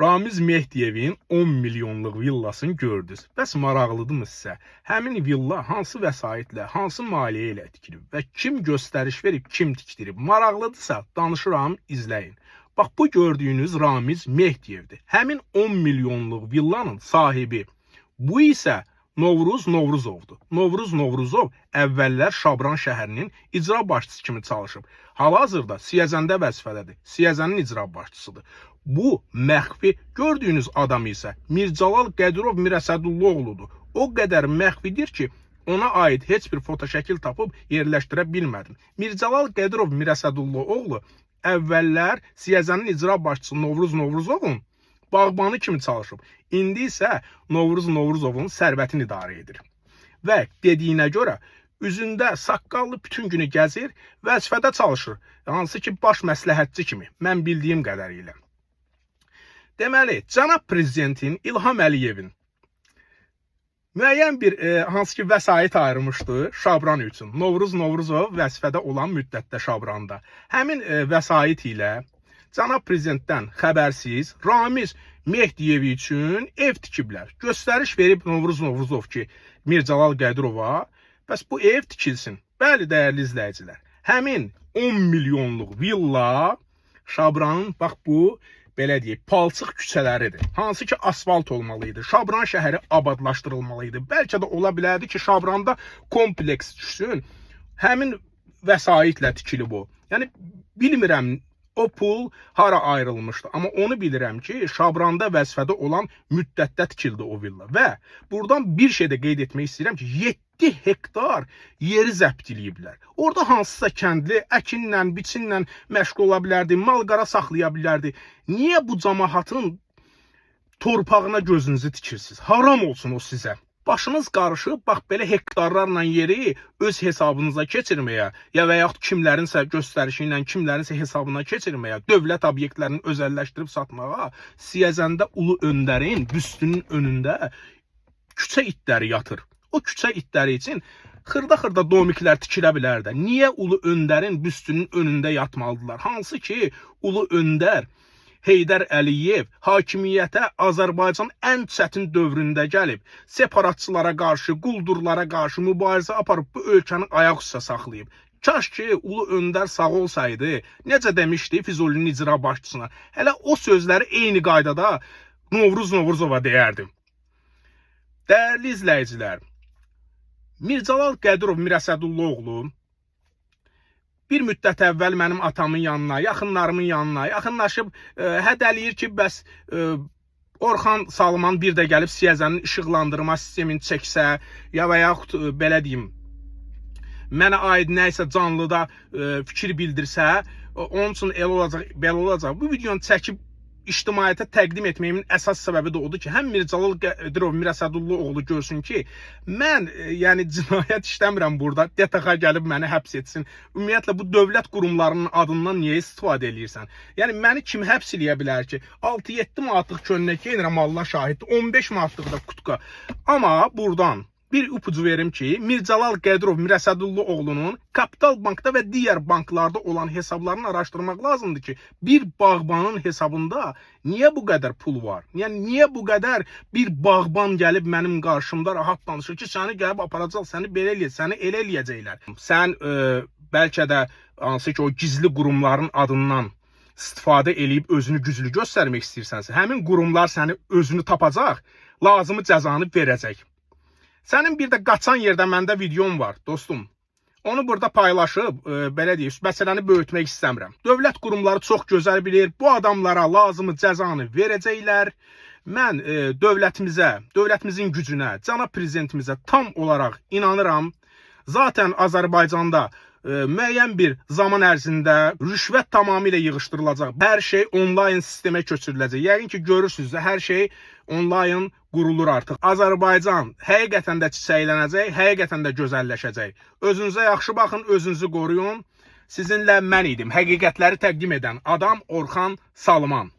Ramiz Mehdiyevin 10 milyonluq villasını gördünüz. Bəs maraqlıdırmı sizə? Həmin villa hansı vəsaitlə, hansı maliyyə ilə tikilib və kim göstəriş verib, kim tikdirib? Maraqlıdırsa danışıram, izləyin. Bax, bu gördüyünüz Ramiz Mehdiyevdir. Həmin 10 milyonluq villanın sahibi. Bu isə Novruz Novruzovdur. Novruz Novruzov əvvəllər Şabran şəhərinin icra başçısı kimi çalışıb. Hal-hazırda Siyəzəndə vəzifədədir. Siyəzənin icra başçısıdır. Bu məxfi gördüyünüz adam isə Mircəlal Qədirov Mirəsədullaoğludur. O qədər məxfidir ki, ona aid heç bir fotoşəkil tapıb yerləşdirə bilmədim. Mircəlal Qədirov Mirəsədullaoğlu əvvəllər Siyəzənin icra başçısı Novruz Novruzovun bağbanı kimi çalışıb. İndi isə Novruz Novruzovun sərvətini idarə edir. Və dediyinə görə üzündə saqqallı bütün günü gəzir, vəzifədə çalışır. Hansı ki, baş məsləhətçi kimi, mən bildiyim qədərilə. Deməli, cənab prezidentin İlham Əliyevin müəyyən bir hansı ki vəsait ayırmışdı Şabran üçün. Novruz Novruzov vəzifədə olan müddətdə Şabranda. Həmin vəsait ilə cənab prezidentdən xəbərsiz Ramiz Mehdiyev üçün ev tikiblər. Göstəriş verib Novruz Novruzov ki, Mircəlal Qədirova, bəs bu ev tikilsin. Bəli, dəyərli izləyicilər, həmin 10 milyonluq villa Şabranın, bax bu, belə deyək, palçıq küçələridir. Hansı ki, asfalt olmalıydı. Şabran şəhəri abadlaşdırılmalıydı. Bəlkə də ola bilərdi ki, Şabranda kompleks düşsün. Həmin vəsaitlə tikilib o. Yəni, bilmirəm, o pul hara ayrılmışdı. Amma onu bilirəm ki, Şabranda vəzifədə olan müddətdə tikildi o villa. Və buradan bir şey də qeyd etmək istəyirəm ki, 7 hektar yeri zəbt eləyiblər. Orada hansısa kəndli əkinlə, biçinlə məşğul ola bilərdi, mal-qara saxlaya bilərdi. Niyə bu cəmaatın torpağına gözünüzü tikirsiniz? Haram olsun o sizə. Başınız qarışıb, bax, belə hektarlarla yeri öz hesabınıza keçirməyə, ya və yaxud kimlərinsə göstərişi ilə kimlərinsə hesabına keçirməyə, dövlət obyektlərini özəlləşdirib satmağa, Siyəzəndə Ulu Öndərin büstünün önündə küçə itləri yatır. O küçə itləri üçün xırda-xırda domiklər tikilə bilər də. Niyə Ulu Öndərin büstünün önündə yatmalıdırlar? Hansı ki, Ulu Öndər Heydər Əliyev hakimiyyətə Azərbaycan ən çətin dövründə gəlib, separatçılara qarşı, quldurlara qarşı mübarizə aparıb bu ölkəni ayaq üstə saxlayıb. Kaş ki, Ulu Öndər sağ olsaydı, necə demişdi Füzulinin icra başçısına, hələ o sözləri eyni qaydada Novruz Novruzova deyərdim. Dəyərli izləyicilər, Mircəlal Qədirov Mirəsədullaoğlu bir müddət əvvəl mənim atamın yanına, yaxınlarımın yanına yaxınlaşıb hədəliyir ki, bəs Orxan Salman bir də gəlib Siyəzənin işıqlandırma sistemini çəksə, ya və yaxud belə deyim, mənə aid nəysə canlıda fikir bildirsə, onun üçün elə olacaq, belə olacaq. Bu videonu çəkib ictimaiyyətə təqdim etməyimin əsas səbəbi də odur ki, həm Mircəlal Qədirov Mirəsədullaoğlu görsün ki, mən yəni cinayət işləmirəm burada, DTX gəlib məni həbs etsin. Ümumiyyətlə, bu dövlət qurumlarının adından niyə istifadə edirsən? Yəni, məni kim həbs eləyə bilər ki? 6-7 manatlıq köynək geyinirəm, Allah şahiddir, 15 manatlıq da kutka. Amma buradan bir ipucu verim ki, Mircəlal Qədirov Mirəsədullaoğlunun Kapital Bankda və digər banklarda olan hesablarını araşdırmaq lazımdır ki, bir bağbanın hesabında niyə bu qədər pul var? Yəni, niyə bu qədər bir bağban gəlib mənim qarşımda rahat danışır ki, səni gəlib aparacaq, səni belə eləyəcək, səni elə eləyəcəklər. Sən bəlkə də hansı ki, o gizli qurumların adından istifadə eləyib özünü güclü göstərmək istəyirsənsə, həmin qurumlar səni özünü tapacaq, lazımı cəzanı verəcək. Sənin bir də qaçan yerdə məndə videom var, dostum. Onu burada paylaşıb, belə deyək, məsələni böyütmək istəmirəm. Dövlət qurumları çox gözəl bilir, bu adamlara lazımı cəzanı verəcəklər. Mən dövlətimizin gücünə, cənab prezidentimizə tam olaraq inanıram. Zaten Azərbaycanda müəyyən bir zaman ərzində rüşvət tamamilə yığışdırılacaq. Hər şey onlayn sistemə köçürüləcək. Yəqin ki, görürsünüz, hər şey onlayn qurulur artıq. Azərbaycan həqiqətən də çiçəklənəcək, həqiqətən də gözəlləşəcək. Özünüzə yaxşı baxın, özünüzü qoruyun. Sizinlə mən idim. Həqiqətləri təqdim edən adam Orxan Salman.